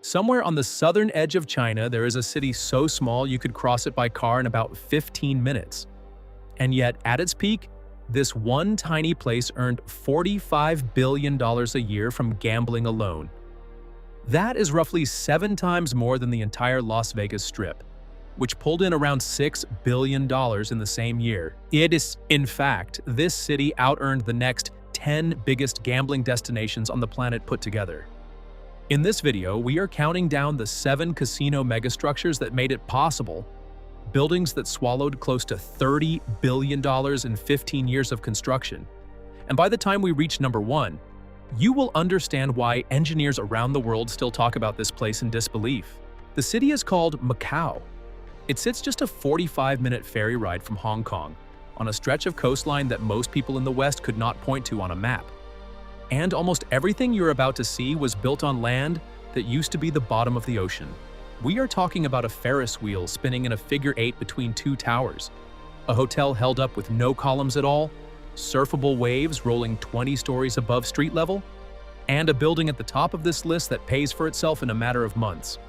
Somewhere on the southern edge of China, there is a city so small you could cross it by car in about 15 minutes. And yet, at its peak, this one tiny place earned $45 billion a year from gambling alone. That is roughly 7 times more than the entire Las Vegas Strip, which pulled in around $6 billion in the same year. In fact, this city out-earned the next 10 biggest gambling destinations on the planet put together. In this video, we are counting down the 7 casino megastructures that made it possible, buildings that swallowed close to $30 billion in 15 years of construction. And by the time we reach number 1, you will understand why engineers around the world still talk about this place in disbelief. The city is called Macau. It sits just a 45-minute ferry ride from Hong Kong, on a stretch of coastline that most people in the West could not point to on a map. And almost everything you're about to see was built on land that used to be the bottom of the ocean. We are talking about a Ferris wheel spinning in a figure 8 between 2 towers, a hotel held up with no columns at all, surfable waves rolling 20 stories above street level, and a building at the top of this list that pays for itself in a matter of months.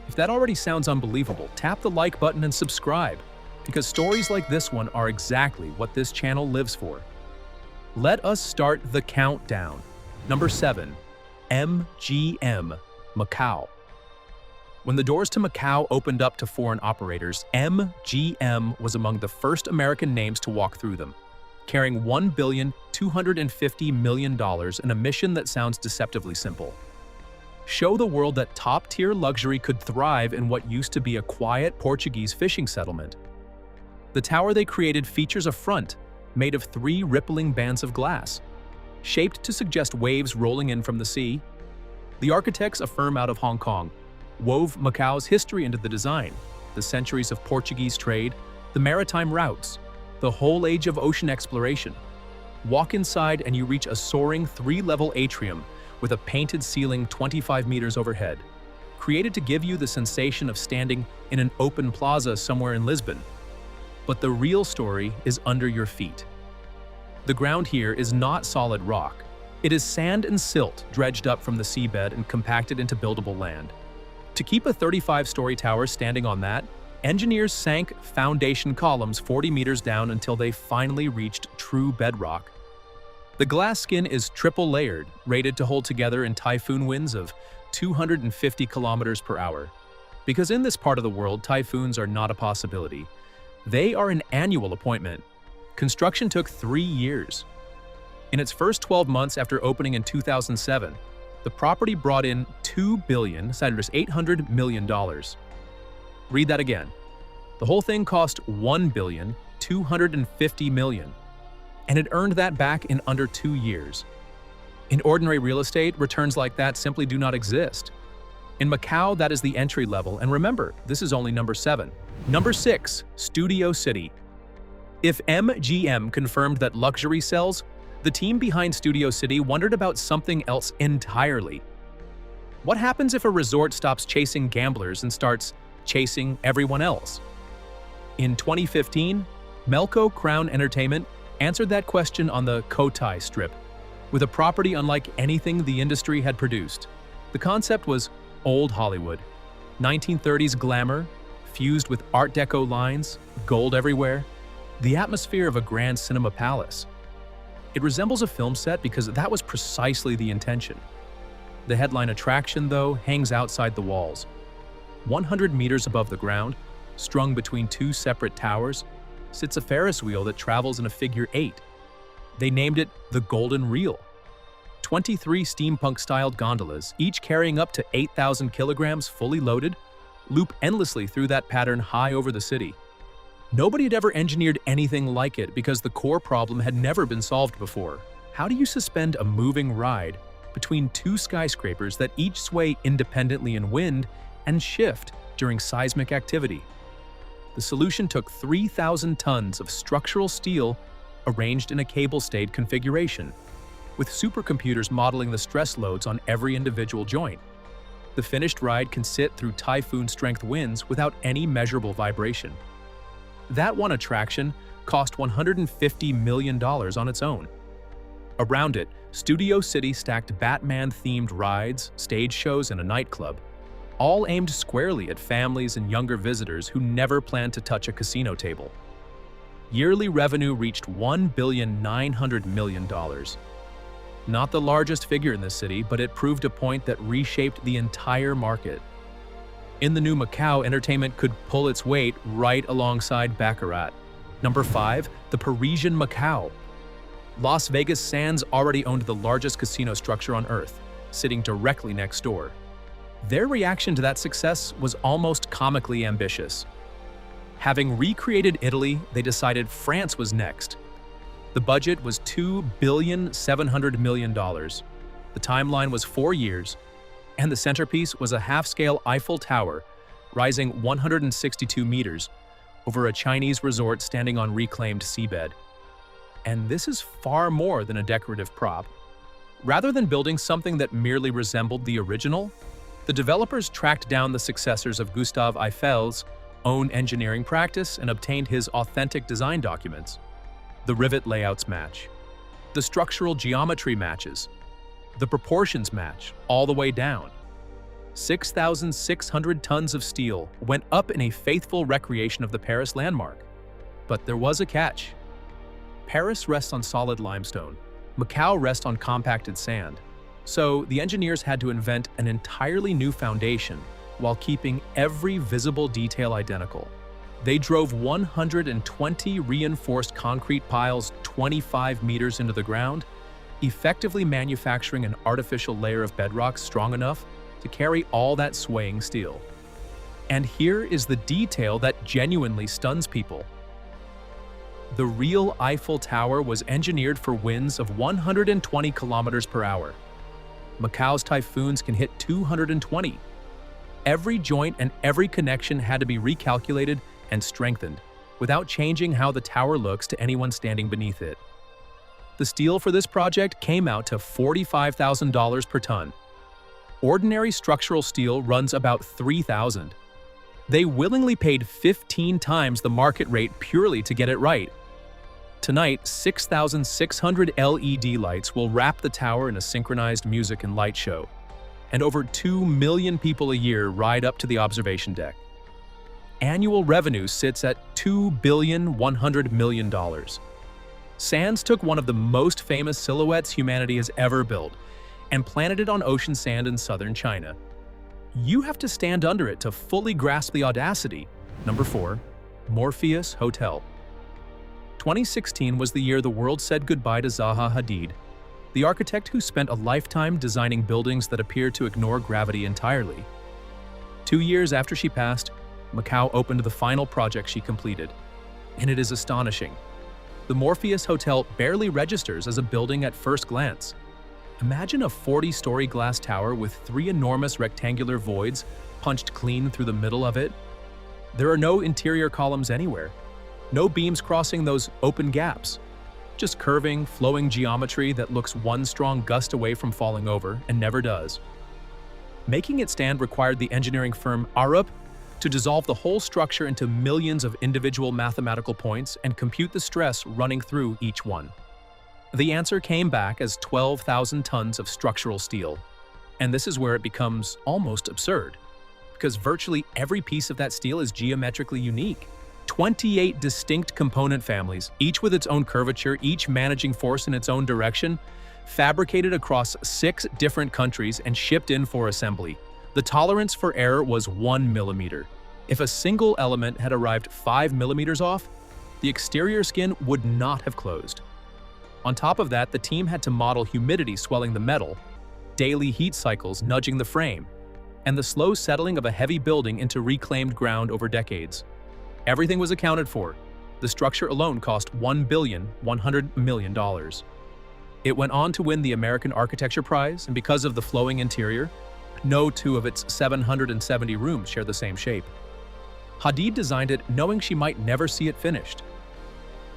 If that already sounds unbelievable, tap the like button and subscribe, because stories like this one are exactly what this channel lives for. Let us start the countdown. Number 7. MGM, Macau. When the doors to Macau opened up to foreign operators, MGM was among the first American names to walk through them, carrying $1,250 million in a mission that sounds deceptively simple. Show the world that top-tier luxury could thrive in what used to be a quiet Portuguese fishing settlement. The tower they created features a front made of 3 rippling bands of glass, shaped to suggest waves rolling in from the sea. The architects, a firm out of Hong Kong, wove Macau's history into the design, the centuries of Portuguese trade, the maritime routes, the whole age of ocean exploration. Walk inside and you reach a soaring 3-level atrium with a painted ceiling 25 meters overhead, created to give you the sensation of standing in an open plaza somewhere in Lisbon. But the real story is under your feet. The ground here is not solid rock. It is sand and silt dredged up from the seabed and compacted into buildable land. To keep a 35-story tower standing on that, engineers sank foundation columns 40 meters down until they finally reached true bedrock. The glass skin is triple-layered, rated to hold together in typhoon winds of 250 kilometers per hour. Because in this part of the world, typhoons are not a possibility. They are an annual appointment. Construction took 3 years. In its first 12 months after opening in 2007, the property brought in $800 million. Read that again. The whole thing cost $1,250 million, and it earned that back in under 2 years. In ordinary real estate, returns like that simply do not exist. In Macau, that is the entry level, and remember, this is only number 7. Number 6, Studio City. If MGM confirmed that luxury sells, the team behind Studio City wondered about something else entirely. What happens if a resort stops chasing gamblers and starts chasing everyone else? In 2015, Melco Crown Entertainment answered that question on the Cotai Strip, with a property unlike anything the industry had produced. The concept was old Hollywood, 1930s glamour, fused with Art Deco lines, gold everywhere, the atmosphere of a grand cinema palace. It resembles a film set because that was precisely the intention. The headline attraction, though, hangs outside the walls. 100 meters above the ground, strung between 2 separate towers, sits a Ferris wheel that travels in a figure 8. They named it the Golden Reel. 23 steampunk-styled gondolas, each carrying up to 8,000 kilograms fully loaded, loop endlessly through that pattern high over the city. Nobody had ever engineered anything like it because the core problem had never been solved before. How do you suspend a moving ride between 2 skyscrapers that each sway independently in wind and shift during seismic activity? The solution took 3,000 tons of structural steel arranged in a cable-stayed configuration, with supercomputers modeling the stress loads on every individual joint. The finished ride can sit through typhoon-strength winds without any measurable vibration. That one attraction cost $150 million on its own. Around it, Studio City stacked Batman-themed rides, stage shows, and a nightclub, all aimed squarely at families and younger visitors who never planned to touch a casino table. Yearly revenue reached $1.9 billion. Not the largest figure in the city, but it proved a point that reshaped the entire market. In the new Macau, entertainment could pull its weight right alongside Baccarat. Number 5, the Parisian Macau. Las Vegas Sands already owned the largest casino structure on Earth, sitting directly next door. Their reaction to that success was almost comically ambitious. Having recreated Italy, they decided France was next. The budget was $2.7 billion. The timeline was 4 years, and the centerpiece was a half-scale Eiffel Tower, rising 162 meters, over a Chinese resort standing on reclaimed seabed. And this is far more than a decorative prop. Rather than building something that merely resembled the original, the developers tracked down the successors of Gustave Eiffel's own engineering practice and obtained his authentic design documents. The rivet layouts match. The structural geometry matches. The proportions match all the way down. 6,600 tons of steel went up in a faithful recreation of the Paris landmark. But there was a catch. Paris rests on solid limestone. Macau rests on compacted sand. So the engineers had to invent an entirely new foundation while keeping every visible detail identical. They drove 120 reinforced concrete piles 25 meters into the ground, effectively manufacturing an artificial layer of bedrock strong enough to carry all that swaying steel. And here is the detail that genuinely stuns people. The real Eiffel Tower was engineered for winds of 120 kilometers per hour. Macau's typhoons can hit 220. Every joint and every connection had to be recalculated and strengthened, without changing how the tower looks to anyone standing beneath it. The steel for this project came out to $45,000 per ton. Ordinary structural steel runs about $3,000. They willingly paid 15 times the market rate purely to get it right. Tonight, 6,600 LED lights will wrap the tower in a synchronized music and light show, and over 2 million people a year ride up to the observation deck. Annual revenue sits at $2.1 billion. Sands took one of the most famous silhouettes humanity has ever built and planted it on ocean sand in southern China. You have to stand under it to fully grasp the audacity. Number 4, Morpheus Hotel. 2016 was the year the world said goodbye to Zaha Hadid, the architect who spent a lifetime designing buildings that appear to ignore gravity entirely. 2 years after she passed, Macau opened the final project she completed, and it is astonishing. The Morpheus Hotel barely registers as a building at first glance. Imagine a 40-story glass tower with 3 enormous rectangular voids punched clean through the middle of it. There are no interior columns anywhere, no beams crossing those open gaps, just curving, flowing geometry that looks one strong gust away from falling over and never does. Making it stand required the engineering firm Arup to dissolve the whole structure into millions of individual mathematical points and compute the stress running through each one. The answer came back as 12,000 tons of structural steel. And this is where it becomes almost absurd, because virtually every piece of that steel is geometrically unique. 28 distinct component families, each with its own curvature, each managing force in its own direction, fabricated across 6 different countries and shipped in for assembly. The tolerance for error was 1 millimeter. If a single element had arrived 5 millimeters off, the exterior skin would not have closed. On top of that, the team had to model humidity swelling the metal, daily heat cycles nudging the frame, and the slow settling of a heavy building into reclaimed ground over decades. Everything was accounted for. The structure alone cost $1.1 billion. It went on to win the American Architecture Prize, and because of the flowing interior, no 2 of its 770 rooms share the same shape. Hadid designed it knowing she might never see it finished.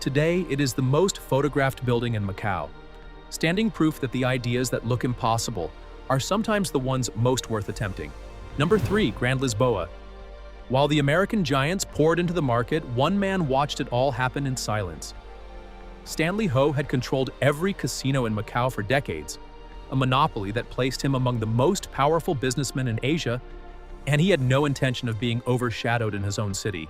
Today, it is the most photographed building in Macau, standing proof that the ideas that look impossible are sometimes the ones most worth attempting. Number 3, Grand Lisboa. While the American giants poured into the market, one man watched it all happen in silence. Stanley Ho had controlled every casino in Macau for decades, a monopoly that placed him among the most powerful businessmen in Asia and he had no intention of being overshadowed in his own city.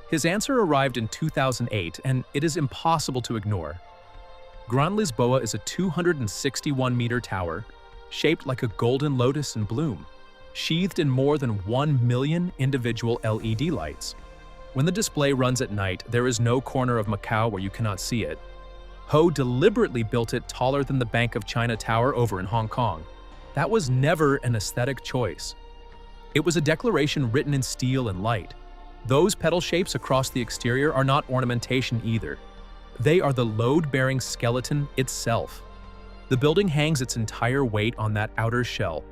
His answer arrived in 2008, and it is impossible to ignore. Gran Lisboa is a 261-meter tower, shaped like a golden lotus in bloom, sheathed in more than 1 million individual LED lights. When the display runs at night, there is no corner of Macau where you cannot see it. Ho deliberately built it taller than the Bank of China Tower over in Hong Kong. That was never an aesthetic choice. It was a declaration written in steel and light. Those petal shapes across the exterior are not ornamentation either. They are the load-bearing skeleton itself. The building hangs its entire weight on that outer shell,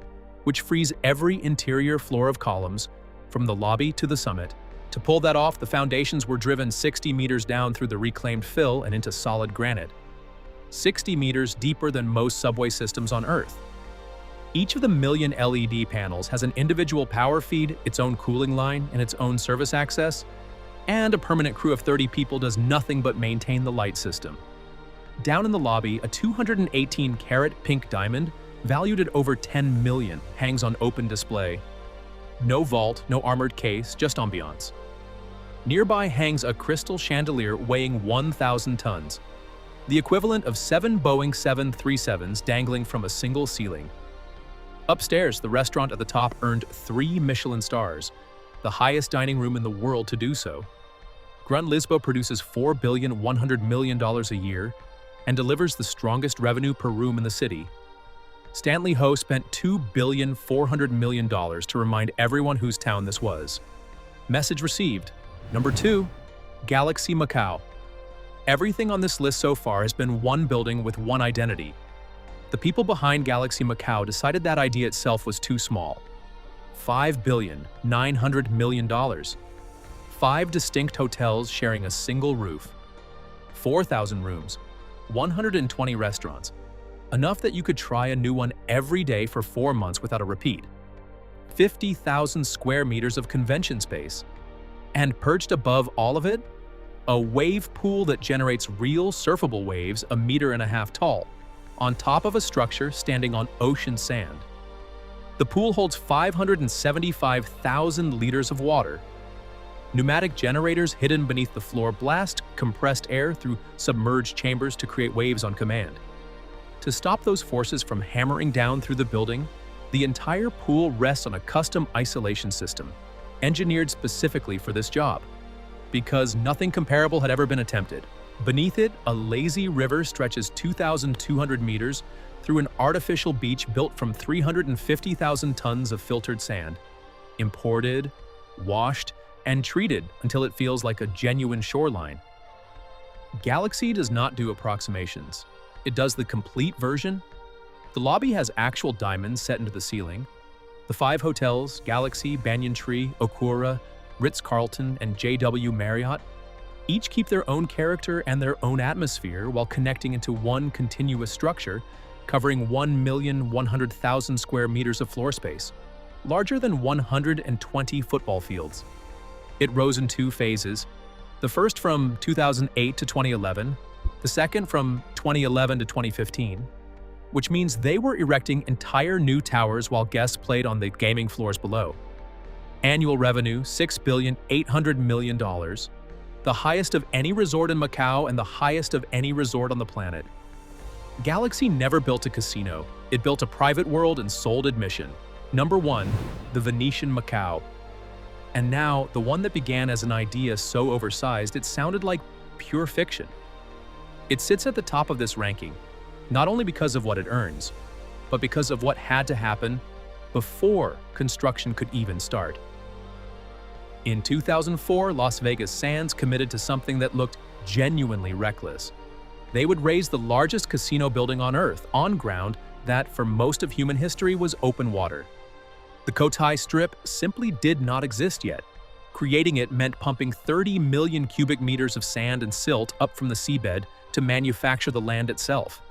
which frees every interior floor of columns, from the lobby to the summit. To pull that off, the foundations were driven 60 meters down through the reclaimed fill and into solid granite. 60 meters deeper than most subway systems on Earth. Each of the million LED panels has an individual power feed, its own cooling line, and its own service access, and a permanent crew of 30 people does nothing but maintain the light system. Down in the lobby, a 218-carat pink diamond, valued at over 10 million, hangs on open display. No vault, no armored case, just ambiance. Nearby hangs a crystal chandelier weighing 1,000 tons, the equivalent of 7 Boeing 737s dangling from a single ceiling. Upstairs, the restaurant at the top earned 3 Michelin stars, the highest dining room in the world to do so. Gran Lisboa produces $4.1 billion a year and delivers the strongest revenue per room in the city. Stanley Ho spent $2.4 billion to remind everyone whose town this was. Message received. Number 2. Galaxy Macau. Everything on this list so far has been one building with one identity. The people behind Galaxy Macau decided that idea itself was too small. $5.9 billion. 5 distinct hotels sharing a single roof. 4,000 rooms. 120 restaurants. Enough that you could try a new one every day for 4 months without a repeat. 50,000 square meters of convention space. And perched above all of it, a wave pool that generates real surfable waves 1.5 meters tall, on top of a structure standing on ocean sand. The pool holds 575,000 liters of water. Pneumatic generators hidden beneath the floor blast compressed air through submerged chambers to create waves on command. To stop those forces from hammering down through the building, the entire pool rests on a custom isolation system, engineered specifically for this job, because nothing comparable had ever been attempted. Beneath it, a lazy river stretches 2,200 meters through an artificial beach built from 350,000 tons of filtered sand, imported, washed, and treated until it feels like a genuine shoreline. Galaxy does not do approximations. It does the complete version. The lobby has actual diamonds set into the ceiling. The 5 hotels, Galaxy, Banyan Tree, Okura, Ritz-Carlton, and JW Marriott, each keep their own character and their own atmosphere while connecting into one continuous structure covering 1,100,000 square meters of floor space, larger than 120 football fields. It rose in 2 phases, the first from 2008 to 2011, the second from 2011 to 2015, which means they were erecting entire new towers while guests played on the gaming floors below. Annual revenue, $6.8 billion, the highest of any resort in Macau and the highest of any resort on the planet. Galaxy never built a casino. It built a private world and sold admission. Number 1, the Venetian Macau. And now, the one that began as an idea so oversized it sounded like pure fiction. It sits at the top of this ranking, not only because of what it earns, but because of what had to happen before construction could even start. In 2004, Las Vegas Sands committed to something that looked genuinely reckless. They would raise the largest casino building on Earth on ground that, for most of human history, was open water. The Cotai Strip simply did not exist yet. Creating it meant pumping 30 million cubic meters of sand and silt up from the seabed to manufacture the land itself.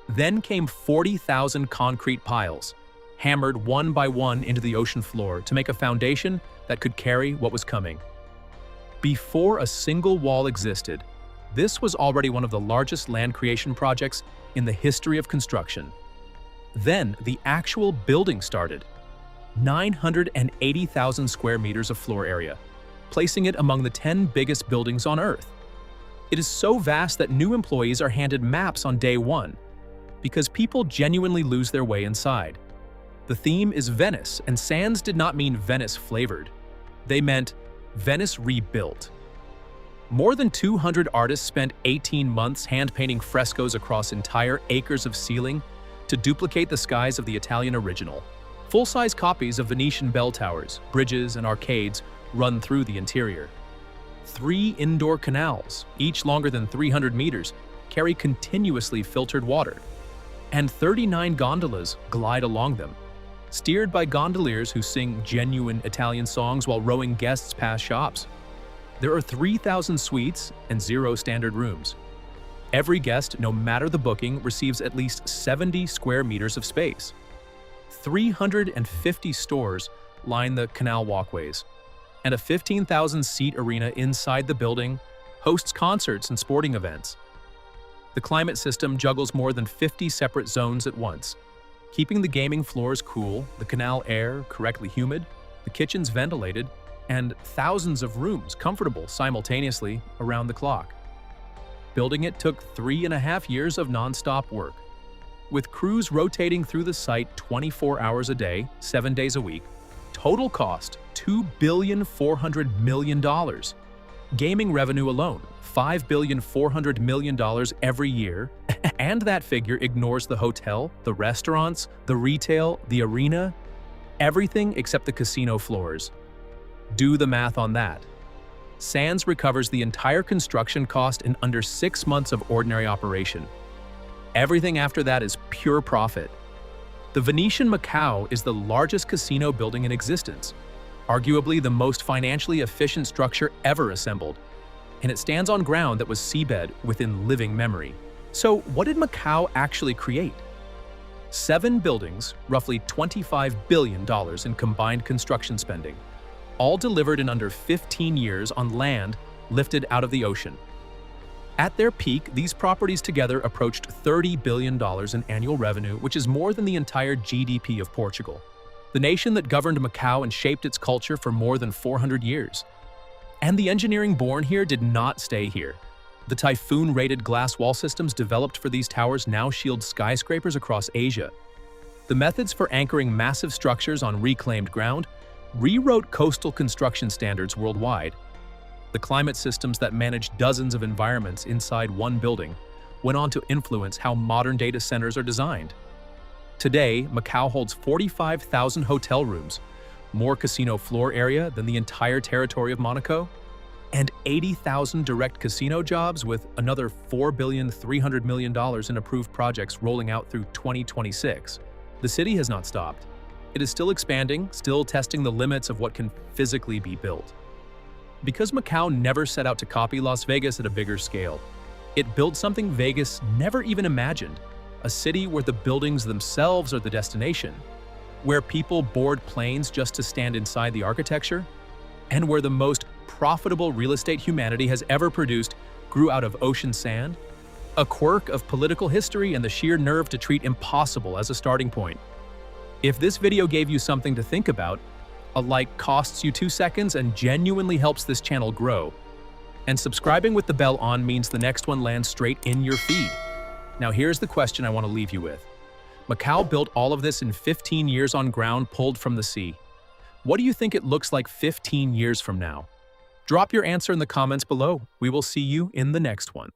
Then came 40,000 concrete piles, hammered one by one into the ocean floor to make a foundation that could carry what was coming. Before a single wall existed, this was already one of the largest land creation projects in the history of construction. Then the actual building started. 980,000 square meters of floor area, placing it among the 10 biggest buildings on Earth. It is so vast that new employees are handed maps on day one, because people genuinely lose their way inside. The theme is Venice, and Sands did not mean Venice flavored. They meant Venice rebuilt. More than 200 artists spent 18 months hand-painting frescoes across entire acres of ceiling to duplicate the skies of the Italian original. Full-size copies of Venetian bell towers, bridges, and arcades run through the interior. 3 indoor canals, each longer than 300 meters, carry continuously filtered water, and 39 gondolas glide along them, steered by gondoliers who sing genuine Italian songs while rowing guests past shops. There are 3,000 suites and 0 standard rooms. Every guest, no matter the booking, receives at least 70 square meters of space. 350 stores line the canal walkways, and a 15,000-seat arena inside the building hosts concerts and sporting events. The climate system juggles more than 50 separate zones at once, keeping the gaming floors cool, the canal air correctly humid, the kitchens ventilated, and thousands of rooms comfortable simultaneously around the clock. Building it took 3.5 years of non-stop work, with crews rotating through the site 24 hours a day, 7 days a week. Total cost, $2.4 billion. Gaming revenue alone, $5.4 billion every year, and that figure ignores the hotel, the restaurants, the retail, the arena, everything except the casino floors. Do the math on that. Sands recovers the entire construction cost in under 6 months of ordinary operation. Everything after that is pure profit. The Venetian Macao is the largest casino building in existence, arguably the most financially efficient structure ever assembled, and it stands on ground that was seabed within living memory. So what did Macao actually create? 7 buildings, roughly $25 billion in combined construction spending, all delivered in under 15 years on land lifted out of the ocean. At their peak, these properties together approached $30 billion in annual revenue, which is more than the entire GDP of Portugal, the nation that governed Macau and shaped its culture for more than 400 years. And the engineering born here did not stay here. The typhoon-rated glass wall systems developed for these towers now shield skyscrapers across Asia. The methods for anchoring massive structures on reclaimed ground rewrote coastal construction standards worldwide. The climate systems that manage dozens of environments inside one building went on to influence how modern data centers are designed. Today, Macau holds 45,000 hotel rooms, more casino floor area than the entire territory of Monaco, and 80,000 direct casino jobs, with another $4.3 billion in approved projects rolling out through 2026. The city has not stopped. It is still expanding, still testing the limits of what can physically be built. Because Macau never set out to copy Las Vegas at a bigger scale, it built something Vegas never even imagined, a city where the buildings themselves are the destination, where people board planes just to stand inside the architecture, and where the most profitable real estate humanity has ever produced grew out of ocean sand, a quirk of political history and the sheer nerve to treat impossible as a starting point. If this video gave you something to think about, a like costs you 2 seconds and genuinely helps this channel grow. And subscribing with the bell on means the next one lands straight in your feed. Now here's the question I want to leave you with. Macau built all of this in 15 years on ground pulled from the sea. What do you think it looks like 15 years from now? Drop your answer in the comments below. We will see you in the next one.